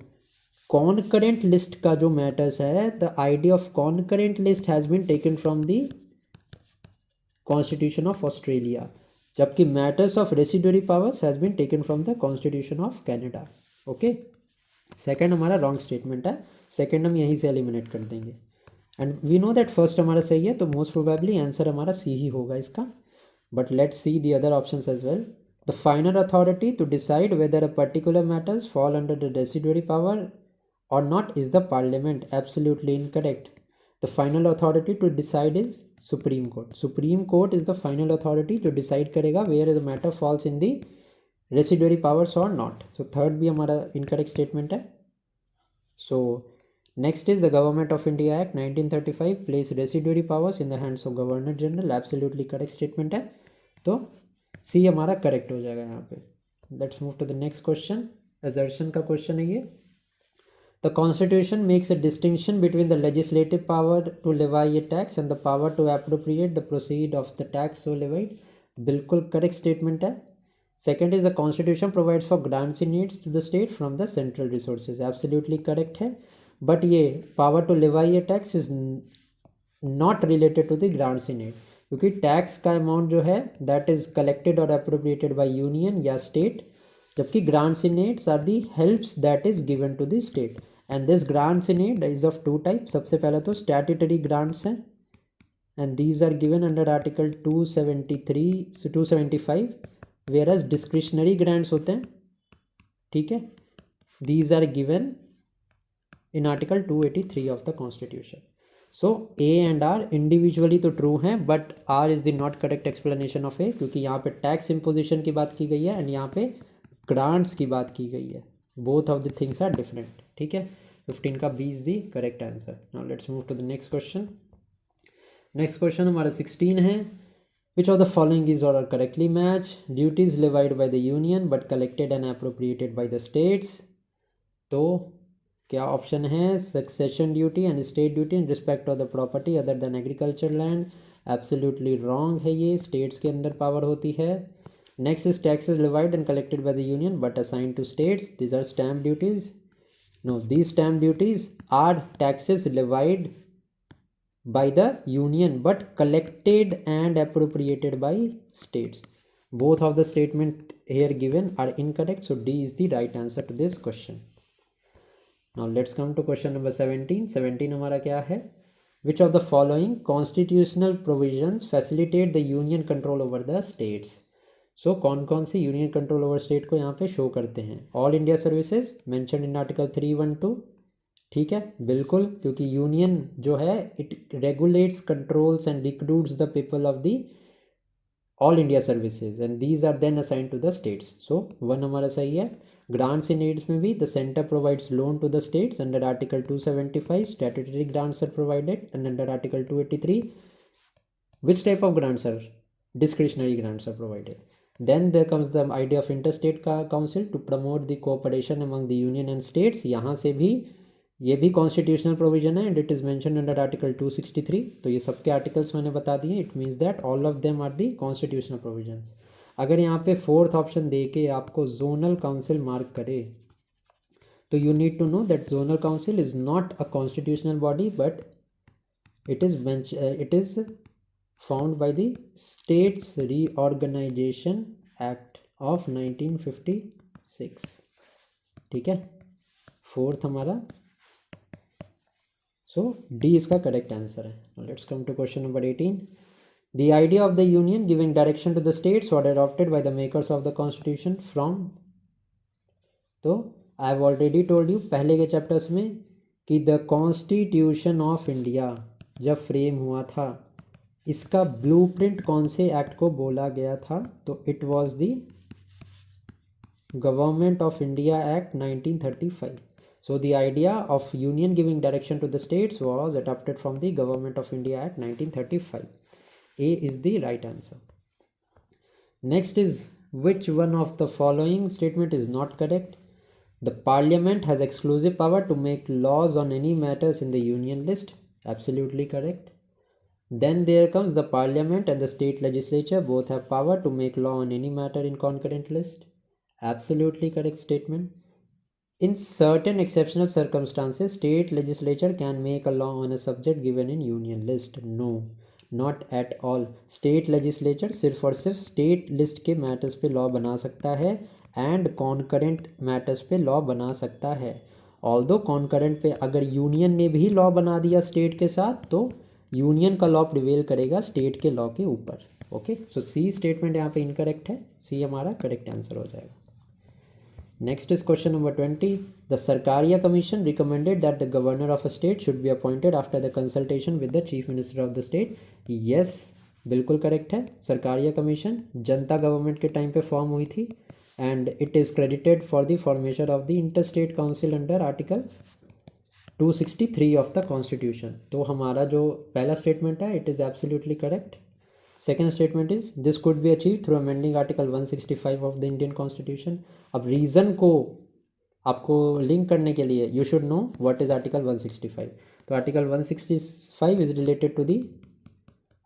concurrent list का जो matters है, the idea of concurrent list has been taken from the constitution of Australia, जबकि matters of residuary powers has been taken from the constitution of Canada. Okay, second हमारा wrong statement है, second हम यहीं से eliminate कर देंगे. And we know that first हमारा सही है, तो मोस्ट प्रोबेबली आंसर हमारा सी ही होगा इसका. But let's see the other options as well. The final authority to decide whether a particular matters fall under the residuary power और not is the parliament. Absolutely incorrect. The final authority to decide is supreme court. Supreme court is the final authority जो decide करेगा where the matter falls in the residuary powers और not. So third भी हमारा incorrect statement है. सो next is the Government of India Act 1935 placed residuary powers in the hands of Governor General. Absolutely correct statement है, तो C हमारा correct हो जाएगा यहाँ पे. Let's move to the next question. Assertion का question है ये. The Constitution makes a distinction between the legislative power to levy a tax and the power to appropriate the proceed of the tax so levied. बिल्कुल correct statement है. Second is, the Constitution provides for grants in needs to the state from the central resources. Absolutely correct है. But ये power to levy a tax is not related to the grants in aid, क्योंकि tax का amount जो है that is collected और appropriated by union या state, जबकि grants in aids are the helps that is given to the state. And this grants in aid is of two type. सबसे पहले तो स्टैट्यूटरी ग्रांट्स हैं and these are given under article 273 से 275, where as discretionary grants होते हैं. ठीक है, these are given in article 283 of the constitution. So A and R individually तो true हैं, but R is the not correct explanation of A, क्योंकि यहाँ पे tax imposition की बात की गई है एंड यहाँ पे grants की बात की गई है. both of the things are different. ठीक है, 15 का B is the correct answer. Now let's move to the next question. next question हमारा 16 है. which of the following is or correctly match? duties levied by the union but collected and appropriated by the states. तो क्या option है? Succession duty and state duty in respect of the property other than agriculture land. Absolutely wrong है, ये states के अंदर power होती है. Next is taxes levied and collected by the union but assigned to states. These are stamp duties. No, these stamp duties are taxes levied by the union but collected and appropriated by states. Both of the statement here given are incorrect, so D is the right answer to this question. Now let's come to question number 17. 17 हमारा क्या है? Which of the following constitutional provisions facilitate the union control over the states? So कौन कौन से union control over state को यहाँ पे show करते हैं? All India services mentioned in article 312. ठीक है, बिल्कुल, क्योंकि union जो है it regulates, controls and recruits the people of the all India services and these are then assigned to the states. So one हमारा सही है. grants in aids में भी the center provides loan to the states under article 275. statutory grants are provided and under article 283 which type of grants are? discretionary grants are provided. Then there comes the idea of interstate council to promote the cooperation among the union and states. यहाँ से भी ये भी constitutional provision है and it is mention under article 263. तो ये सबके articles मैंने बता दिए. It means that all of them are the constitutional provisions. अगर यहाँ पे फोर्थ ऑप्शन दे के आपको जोनल काउंसिल मार्क करे तो you need to know that zonal council is not a constitutional body but it is found by the states reorganisation act of 1956. ठीक है, fourth हमारा. So D इसका करेक्ट आंसर है. Let's come to question number 18. The idea of the union giving direction to the states was adopted by the makers of the constitution from. तो I have already told you पहले के chapters में कि the constitution of India जब frame हुआ था इसका blueprint कौन से एक्ट को बोला गया था? तो it was the government of India act 1935. So the idea of union giving direction to the states was adopted from the government of India Act 1935. A is the right answer. Next is, which one of the following statement is not correct? The parliament has exclusive power to make laws on any matters in the union list. Absolutely correct. Then there comes the parliament and the state legislature both have power to make law on any matter in concurrent list. Absolutely correct statement. In certain exceptional circumstances, state legislature can make a law on a subject given in union list. No, not at all. State legislature सिर्फ और सिर्फ state list के matters पे law बना सकता है and concurrent matters पे law बना सकता है. Although concurrent पे अगर union ने भी law बना दिया state के साथ तो union का law prevail करेगा state के law के ऊपर. ओके, सो C statement यहाँ पे incorrect है. C हमारा correct answer हो जाएगा. Next is question number 20. The Sarkaria Commission recommended that the governor of a state should be appointed after the consultation with the chief minister of the state. Yes, बिल्कुल correct है. Sarkaria commission जनता government के time पे form हुई थी and it is credited for the formation of the inter state council under article 263 of the constitution. तो हमारा जो पहला स्टेटमेंट है it is absolutely correct. Second statement is this could be achieve through amending article 165 of the Indian constitution. अब reason को आपको link करने के लिए you should know what is article 165. तो article 165 is related to the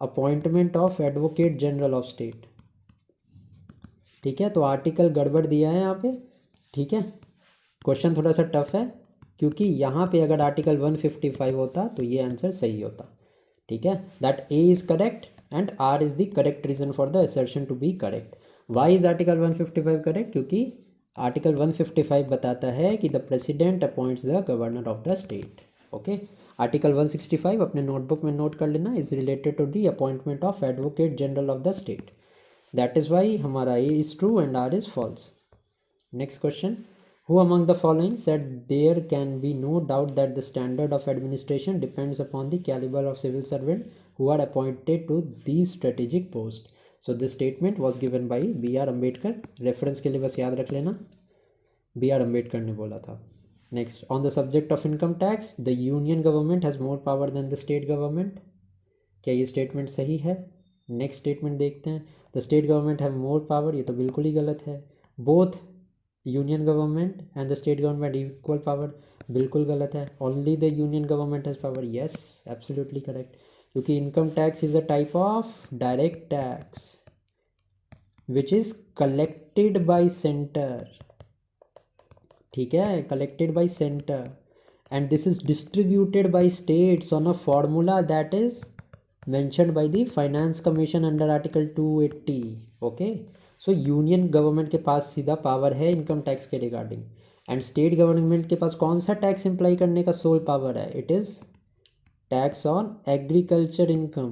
appointment of advocate general of state. ठीक है, तो आर्टिकल गड़बड़ दिया है यहाँ पे. ठीक है, क्वेश्चन थोड़ा सा टफ है क्योंकि यहाँ पे अगर आर्टिकल 155 होता तो ये आंसर सही होता. ठीक है, that A is correct and R is the correct reason for the assertion to be correct. Why is article 155 correct? क्योंकि article 155 बताता है कि the president appoints the governor of the state. Okay, article 165 अपने notebook में note कर लेना is related to the appointment of advocate general of the state. That is why हमारा A is true and R is false. Next question. Who among the following said there can be no doubt that the standard of administration depends upon the caliber of civil servant who are appointed to these strategic posts? So this statement was given by B.R. Ambedkar. Reference के लिए बस याद रख लेना, B.R. Ambedkar ने बोला था. Next, on the subject of income tax, the union government has more power than the state government. क्या ये statement सही है? Next statement देखते हैं. The state government have more power. ये तो बिल्कुल ही गलत है. Both union government and the state government equal power, बिल्कुल गलत है. Only the union government has power. Yes, absolutely correct. क्योंकि income tax is a type of direct tax which is collected by centre. ठीक है, collected by centre and this is distributed by states on a formula that is mentioned by the finance commission under article 280. Okay, so union government के पास सीधा power है income tax के regarding and state government के पास कौन सा tax imply करने का सोल पावर है? It is tax on agriculture income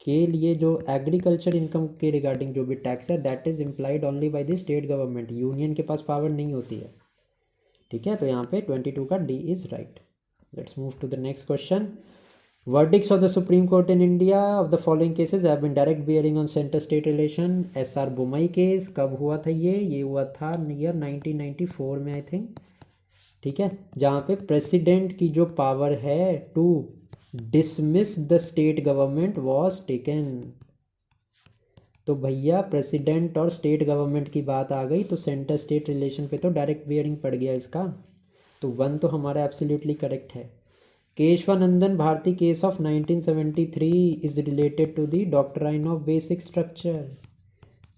के लिए. जो एग्रीकल्चर इनकम के रिगार्डिंग जो भी टैक्स है that is implied only by the state government. Union के पास पावर नहीं होती है. ठीक है, तो यहाँ पे 22 का D is right. Let's move to the next question. Verdicts of the Supreme Court in India of the following cases have been direct bearing on center-state relation. SR Bommai case कब हुआ था? ये हुआ था ईयर 1994 में I think. ठीक है, जहाँ पे प्रेसिडेंट की जो पावर है to dismiss the state government was taken. तो भैया प्रेसिडेंट और स्टेट गवर्नमेंट की बात आ गई तो सेंटर स्टेट रिलेशन पे तो डायरेक्ट बियरिंग पड़ गया इसका. तो 1 तो हमारा एब्सोल्युटली करेक्ट है. Kesavananda Bharati case of 1973 is related to the doctrine of basic structure.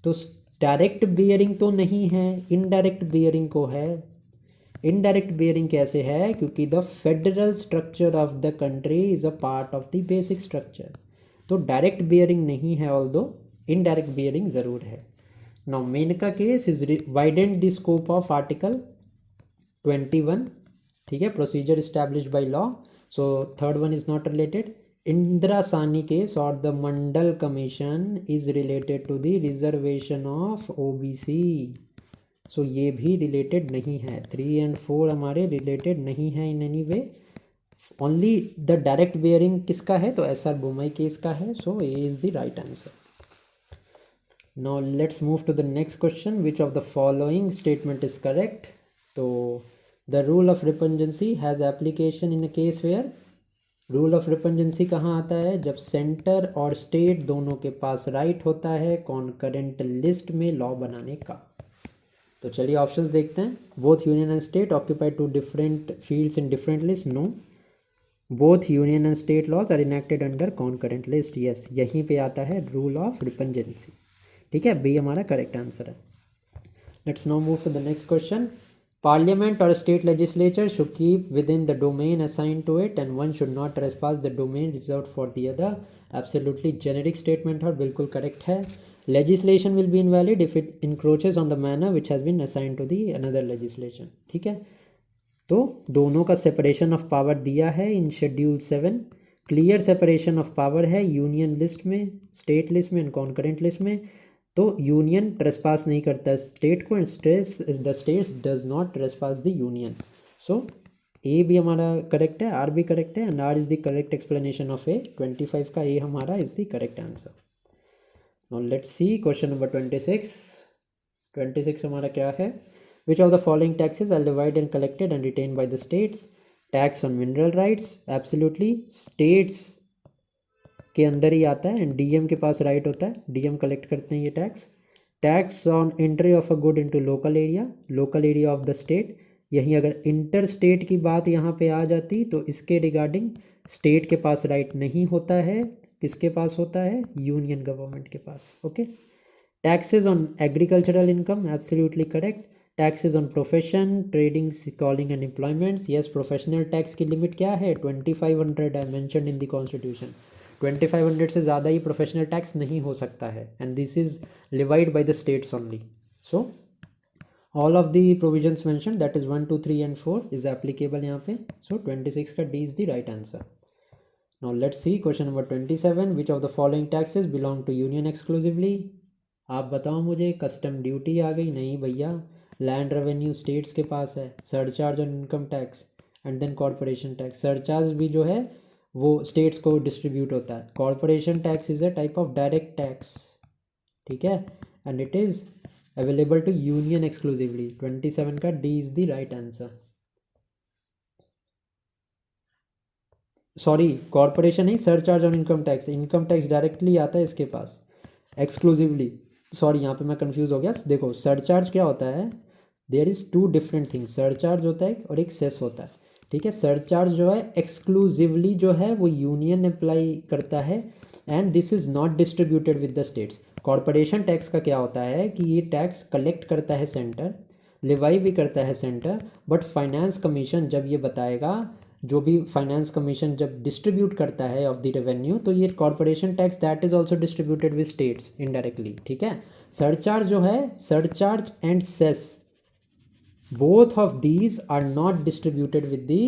तो डायरेक्ट बियरिंग तो नहीं है, इनडायरेक्ट बियरिंग को है. इनडायरेक्ट बियरिंग कैसे है? क्योंकि the federal structure of the country is a part of the basic structure. तो डायरेक्ट बियरिंग नहीं है, ऑल्दो इनडायरेक्ट बियरिंग ज़रूर है. Now Maneka case is widened the scope of article 21. ठीक है, procedure established by law. So third one is not related. Indira Sani case or the Mandal Commission is related to the reservation of OBC. So ये भी related नहीं है. 3 and 4 हमारे related नहीं है in any way. Only the direct bearing किसका है, तो एस आर बोमई केस का है, so A is the right answer. Now let's move to the next question. Which of the following statement is correct? तो the rule of repungency has application in a case where rule of repugnancy कहाँ आता है, जब centre और state दोनों के पास right होता है कॉन्करेंट लिस्ट में लॉ बनाने का. तो चलिए ऑप्शंस देखते हैं. Both union and state occupy two different fields in different list. No. Both union and state laws are enacted under concurrent list. Yes, यहीं पे आता है रूल ऑफ रिपंजेंसी. ठीक है, बी हमारा करेक्ट आंसर है. Let's now move to the next question. Parliament or state legislature should keep within the domain assigned to it and one should not trespass the domain reserved for the other. Absolutely generic statement और बिल्कुल correct है. Legislation will be invalid if it encroaches on the manner which has been assigned to the another legislation. ठीक है, तो दोनों का separation of power दिया है in Schedule 7. Clear separation of power है यूनियन लिस्ट में, स्टेट लिस्ट में एंड कॉन्करेंट लिस्ट में. तो यूनियन ट्रेसपास नहीं करता स्टेट को and the states does not trespass the union. So A भी हमारा करेक्ट है, आर भी करेक्ट है and R is the correct explanation of A. 25 का ए हमारा is the correct answer. Now let's see question number 26. 26 हमारा क्या है. विच of the following taxes are levied and collected and retain by the states. Tax on mineral rights, absolutely states के अंदर ही आता है and DM के पास right होता है, डीएम कलेक्ट करते हैं ये tax. Tax on entry of a good into local area, local area of the state. यहीं अगर इंटर स्टेट की बात यहाँ पे आ जाती तो इसके रिगार्डिंग स्टेट के पास राइट नहीं होता है, किसके पास होता है, यूनियन गवर्नमेंट के पास. Okay. Taxes on agricultural income, absolutely correct. Taxes on profession, trading, calling and employments. Yes, professional tax की लिमिट क्या है, 2500 है, मेंशन्ड इन द कॉन्स्टिट्यूशन. 2500 से ज़्यादा ही प्रोफेशनल टैक्स नहीं हो सकता है and this is levied by the states only. So all of the provisions mention that is 1, 2, 3 and 4 is applicable यहाँ पे. सो 26 का D is the right answer. Now let's see question number 27. Which of the following taxes belong to union exclusively. आप बताओ मुझे. Custom duty आ गई, नहीं भैया. Land revenue states के पास है. Surcharge on income tax and then corporation tax. Surcharge भी जो है वो स्टेट्स को डिस्ट्रीब्यूट होता है. Corporation tax is a type of direct tax. ठीक है, and it is available to union exclusively. 27 का D is the right answer. Sorry, corporation नहीं, surcharge on income tax. Income tax directly आता है इसके पास, एक्सक्लूसिवली. सॉरी, यहाँ पे मैं कंफ्यूज हो गया. देखो, सरचार्ज क्या होता है, there is two different things. Surcharge होता है और एक सेस होता है. ठीक है, सरचार्ज जो है एक्सक्लूसिवली जो है वो यूनियन अप्लाई करता है and this is not distributed with the states. Corporation tax का क्या होता है कि ये टैक्स कलेक्ट करता है सेंटर, लिवाई भी करता है सेंटर, बट फाइनेंस कमीशन जब ये बताएगा, जो भी फाइनेंस कमीशन जब डिस्ट्रीब्यूट करता है ऑफ द रेवेन्यू, तो ये corporation tax that is also distributed with states indirectly. ठीक है, सरचार्ज जो है, surcharge and cess, both of these are not distributed with the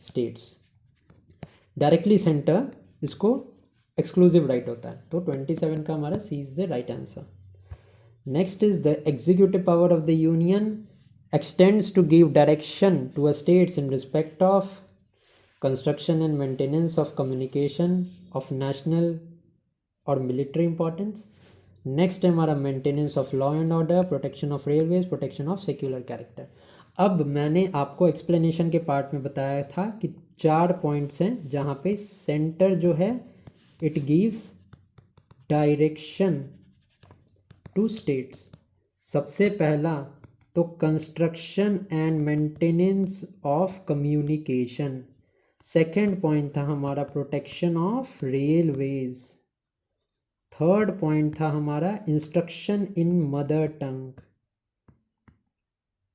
states. Directly centre इसको एक्सक्लूसिव राइट होता है. तो 27 का हमारा C is the right answer. Next is the executive power of the union extends to give direction to a states in respect of construction and maintenance of communication of national और military importance. Next है हमारा maintenance of law and order, protection of railways, protection of secular character. अब मैंने आपको explanation के part में बताया था कि 4 पॉइंट्स हैं जहाँ पे सेंटर जो है it gives direction to states. सबसे पहला तो construction and maintenance of communication. Second point था हमारा protection of railways. Third point था हमारा instruction in mother tongue.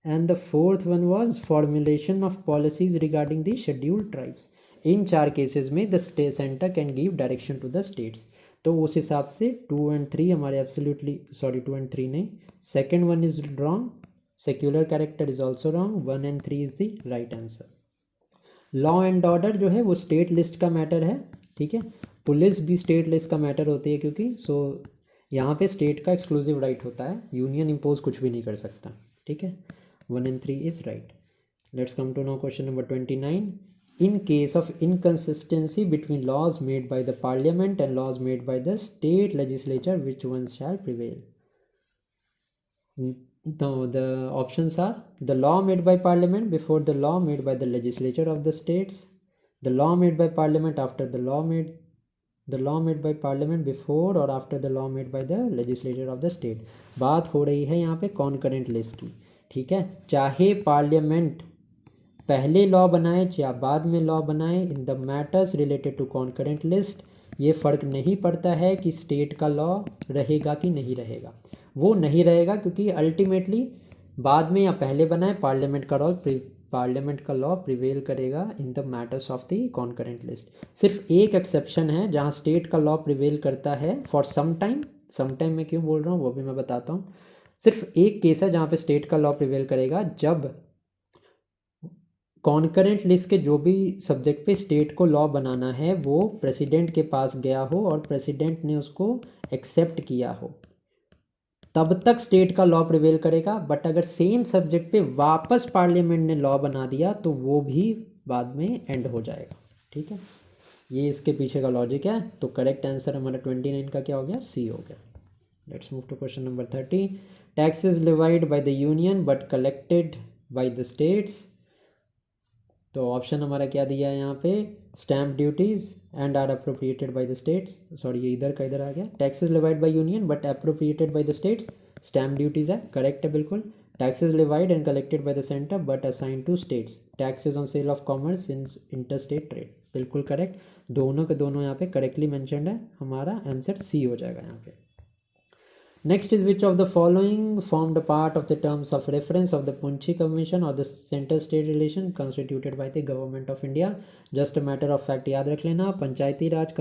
And the fourth one was formulation of policies regarding the scheduled tribes. इन 4 cases में the state centre can give direction to the states. तो उस हिसाब से 2 and 3 हमारे absolutely, sorry 2 and 3 नहीं, second one is wrong, secular character is also wrong, 1 and 3 is the right answer. Law and order जो है वो स्टेट लिस्ट का मैटर है. ठीक है, पुलिस भी स्टेट लिस्ट का मैटर होती है क्योंकि यहाँ पे स्टेट का एक्सक्लूसिव राइट होता है, यूनियन इम्पोज कुछ भी नहीं कर सकता. ठीक है, 1 and 3 is right. Let's come to now question number 29. in case of inconsistency between laws made by the parliament and laws made by the state legislature, which ones shall prevail? No, the options are the law made by parliament before the law made by the legislature of the states, the law made by parliament after the law made by parliament before or after the law made by the legislature of the state. बात हो रही है यहाँ पे concurrent list की, ठीक है। चाहे पार्लियामेंट पहले लॉ बनाए या बाद में लॉ बनाए, in the matters related to concurrent list ये फ़र्क नहीं पड़ता है कि स्टेट का लॉ रहेगा कि नहीं रहेगा। वो नहीं रहेगा क्योंकि अल्टीमेटली बाद में या पहले बनाए पार्लियामेंट का लॉ प्रिवेल करेगा इन the matters of the concurrent list. सिर्फ एक एक्सेप्शन है जहाँ स्टेट का लॉ प्रिवेल करता है फॉर सम टाइम मैं क्यों बोल रहा हूँ वो भी मैं बताता हूँ। सिर्फ एक केस है जहाँ पे स्टेट का लॉ प्रिवेल करेगा, जब कॉन्करेंट लिस्ट के जो भी सब्जेक्ट पे स्टेट को लॉ बनाना है वो प्रेसिडेंट के पास गया हो और प्रेसिडेंट ने उसको एक्सेप्ट किया हो, तब तक स्टेट का लॉ प्रिवेल करेगा। बट अगर सेम सब्जेक्ट पे वापस पार्लियामेंट ने लॉ बना दिया तो वो भी बाद में एंड हो जाएगा, ठीक है। ये इसके पीछे का लॉजिक है। तो करेक्ट आंसर हमारा 29 का क्या हो गया? सी हो गया। Let's move to question number 30। Taxes levied by the union but collected by the states. तो ऑप्शन हमारा क्या दिया है यहाँ पे? Stamp duties and are appropriated by the states. Sorry ये इधर का इधर आ गया। Taxes levied by union but appropriated by the states, stamp duties है, करेक्ट है बिल्कुल। Taxes levied and collected by the centre but assign to states, taxes on sale of commerce in inter state trade, बिल्कुल correct. दोनों के दोनों यहाँ पे correctly mentioned है, हमारा आंसर सी हो जाएगा यहाँ पे। Next is which of the following formed a part of the terms of reference of the Punchi Commission or the center-state relation constituted by the Government of India? Just a matter of fact याद रख लेना, पंचायती राज,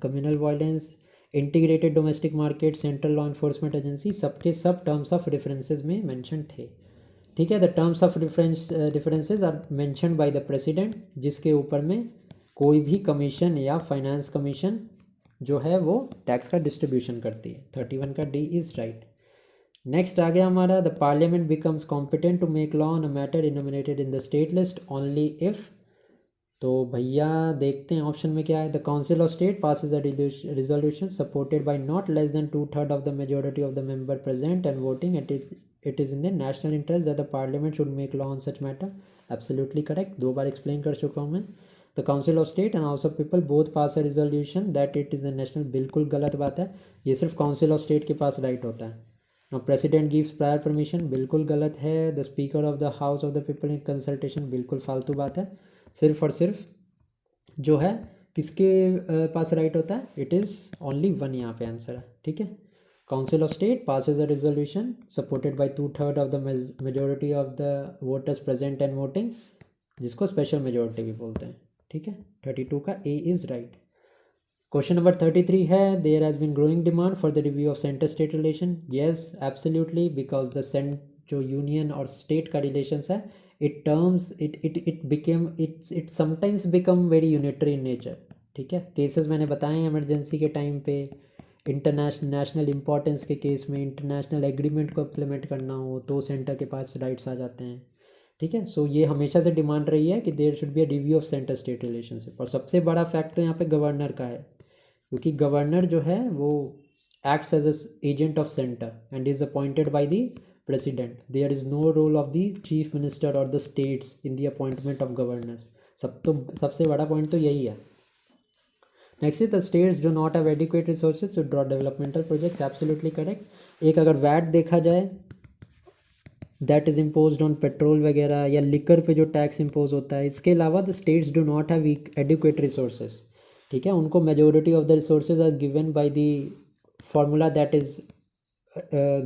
communal violence, integrated domestic market, central law enforcement agency, सबके सब terms of references में mentioned थे, ठीक है। The terms of references are mentioned by the president, जिसके ऊपर में कोई भी कमीशन या फाइनेंस कमीशन जो है वो टैक्स का डिस्ट्रीब्यूशन करती है। 31 का डी इज़ राइट। नेक्स्ट आ गया हमारा, the parliament becomes competent to make law on a matter enumerated in the state list only if. तो भैया देखते हैं ऑप्शन में क्या है। The council of state passes a resolution supported by not less than 2/3 of the majority of the member present and voting, it is in the national interest that the parliament should make law on such matter, absolutely correct, 2 bar explain कर चुका हूँ मैं। The council of state and house of people both pass a resolution that it is a national, बिल्कुल गलत बात है। ये सिर्फ काउंसिल ऑफ स्टेट के पास राइट होता है। Now president gives prior permission, बिल्कुल गलत है। The speaker of the house of the people in consultation, बिल्कुल फालतू बात है। सिर्फ और सिर्फ जो है किसके पास राइट होता है? इट इज़ ओनली वन, यहाँ पे आंसर है, ठीक है। Council of state passes a resolution supported by 2/3 of the majority of the voters present and voting, जिसको स्पेशल मेजोरिटी भी बोलते हैं, ठीक है। 32 का A is right. Question number 33 है, there has been growing demand for the review of centre state relation. Yes absolutely, because the जो union और स्टेट का रिलेशंस है, it sometimes become very unitary in nature, ठीक है। Cases मैंने बताए हैं इमरजेंसी के टाइम पे, इंटरनेशनल नेशनल इंपॉर्टेंस के केस में, इंटरनेशनल एग्रीमेंट को इम्प्लीमेंट करना हो तो सेंटर के पास राइट्स आ जाते हैं, ठीक है। सो ये हमेशा से डिमांड रही है कि there should be a review of centre state relationship. और सबसे बड़ा फैक्टर यहाँ पे गवर्नर का है, क्योंकि गवर्नर जो है वो acts as a agent of center and is appointed by the president. There is no role of the chief minister or the states in the appointment of governors. सबसे बड़ा पॉइंट तो यही है। Next is the states do not have adequate resources to draw developmental projects, absolutely correct. एक अगर VAT देखा जाए that is impose on petrol वगैरह या लिकर पे जो टैक्स इम्पोज होता है, इसके अलावा the states do not have adequate resources, ठीक है। उनको majority of the resources are given by the formula that is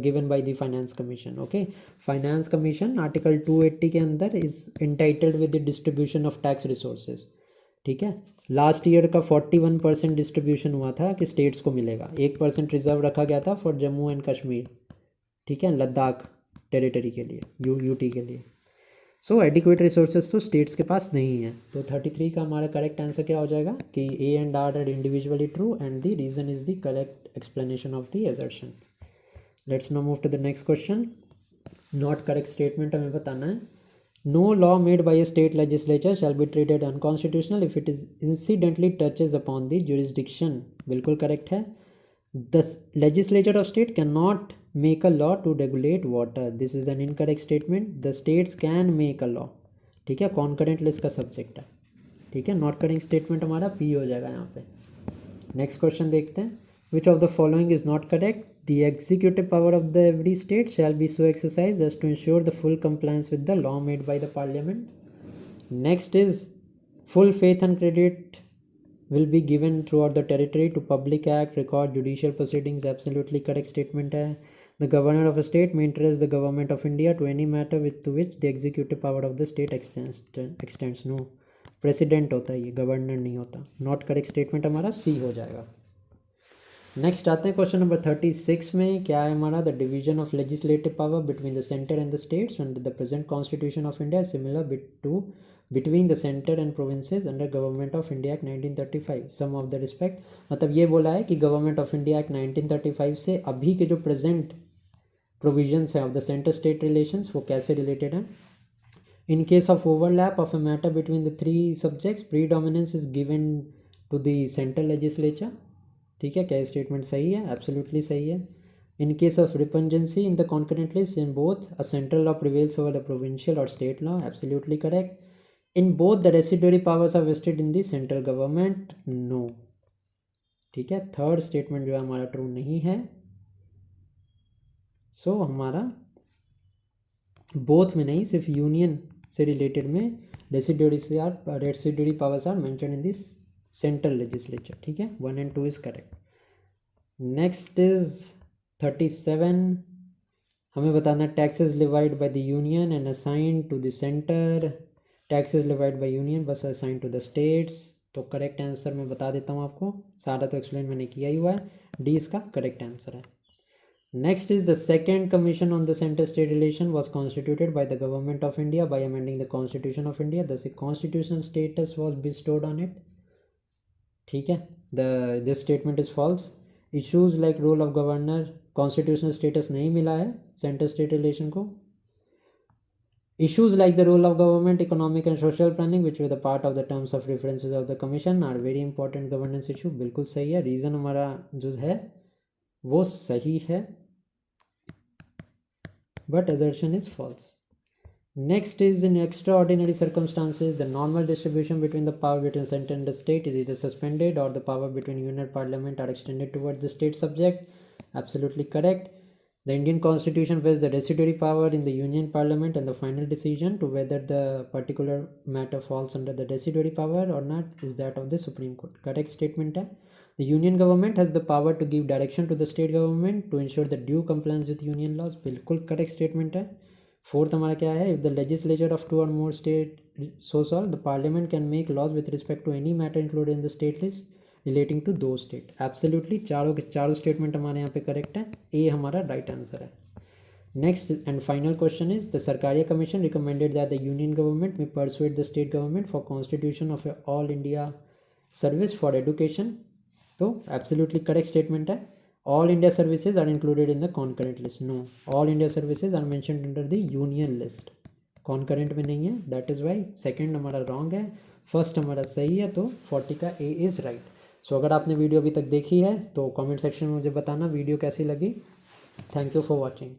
given by the finance commission, okay। finance commission article 280 के अंदर is entitled with the distribution of tax resources, ठीक है। Last year का 41% distribution हुआ था कि states को मिलेगा, 1% रिजर्व रखा गया था फॉर जम्मू एंड कश्मीर, ठीक है, लद्दाख टेरिटरी के लिए, यूटी के लिए। सो एडिक्वेट रिसोर्सेज तो स्टेट्स के पास नहीं है। तो 33 का हमारा करेक्ट आंसर क्या हो जाएगा कि A and R are individually true and the reason is the correct explanation of the assertion. Let's now move to the next question. Not correct statement हमें बताना है। No law made by a state legislature shall be treated unconstitutional if it is incidentally touches upon the jurisdiction. बिल्कुल correct है. The legislature of state cannot make a law to regulate water. This is an incorrect statement. The states can make a law. ठीक है, concurrent list का subject है. ठीक है, not correct statement हमारा P हो जाएगा यहाँ पे. नेक्स्ट क्वेश्चन देखते हैं. Which of the following is not correct? The executive power of the every state shall be so exercised as to ensure the full compliance with the law made by the parliament. Next is full faith and credit will be given throughout the territory to public act, record, judicial proceedings. Absolutely correct statement है. The governor of a state may interest the government of India to any matter to which the executive power of the state extends. No, president होता है ये, governor नहीं होता. Not correct statement हमारा C हो जाएगा. Next आते हैं क्वेश्चन नंबर 36 में. क्या है हमारा? The division of legislative power between the centre and the states under the present constitution of India similar to between the centre and provinces under government of India act 1935 some of the respect. मतलब ये बोला है कि government of India act 1935 से अभी के जो present provisions हैं of the centre state relations वो कैसे रिलेटेड हैं. In case of overlap of a matter between the three subjects predominance is given to the central legislature. ठीक है, क्या स्टेटमेंट सही है? एब्सोल्युटली सही है. In case of repugnancy in the concurrent list in both a central law prevails over the provincial और state law. Absolutely correct. In both the residuary powers are vested in the central government. No. ठीक है, third statement जो है हमारा true नहीं है. सो हमारा both में नहीं, सिर्फ यूनियन से रिलेटेड में residuary powers are mention in this central legislature. ठीक है, 1 and 2 is correct. Next is 37. हमें बताना taxes levied by the union and assign to the centre. Taxes levied by union बस असाइन टू द स्टेट्स. तो correct answer मैं बता देता हूँ आपको, सारा तो एक्सप्लेन मैंने किया ही हुआ है. डी इसका करेक्ट आंसर है. Next is the second commission on the centre state relation was constituted by the government of India by amending the constitution of India. The constitutional status was bestowed on it. ठीक है, this statement is false. Issues like role of governor constitutional status नहीं मिला है centre state relation को. Issues like the role of government economic and social planning which were the part of the terms of references of the commission are very important governance issue. बिल्कुल सही है. Reason हमारा जो है वो सही है, but assertion is false. Next is in extraordinary circumstances, the normal distribution between the power between center and the state is either suspended or the power between union and parliament are extended towards the state subject. Absolutely correct. The Indian constitution vests the residuary power in the union parliament and the final decision to whether the particular matter falls under the residuary power or not is that of the Supreme Court. Correct statement है. The union government has the power to give direction to the state government to ensure the due compliance with union laws. बिल्कुल correct statement है. Fourth हमारा क्या है? If the legislature of 2 or more state so solve the parliament can make laws with respect to any matter included in the state list relating to दो state. Absolutely चारों के चारों statement हमारे यहाँ पे करेक्ट है. ए हमारा right answer है. Next and final question is the Sarkaria commission recommended that the union government may persuade the state government for constitution of all India service for education. तो एब्सोल्युटली करेक्ट स्टेटमेंट है. All India services are included in the concurrent list. No, all India services are mentioned under the union list. Concurrent में नहीं है. That is why second हमारा wrong है, first हमारा सही है. तो 40 का A is right. So अगर आपने वीडियो अभी तक देखी है तो कमेंट सेक्शन में मुझे बताना वीडियो कैसी लगी. Thank you for watching.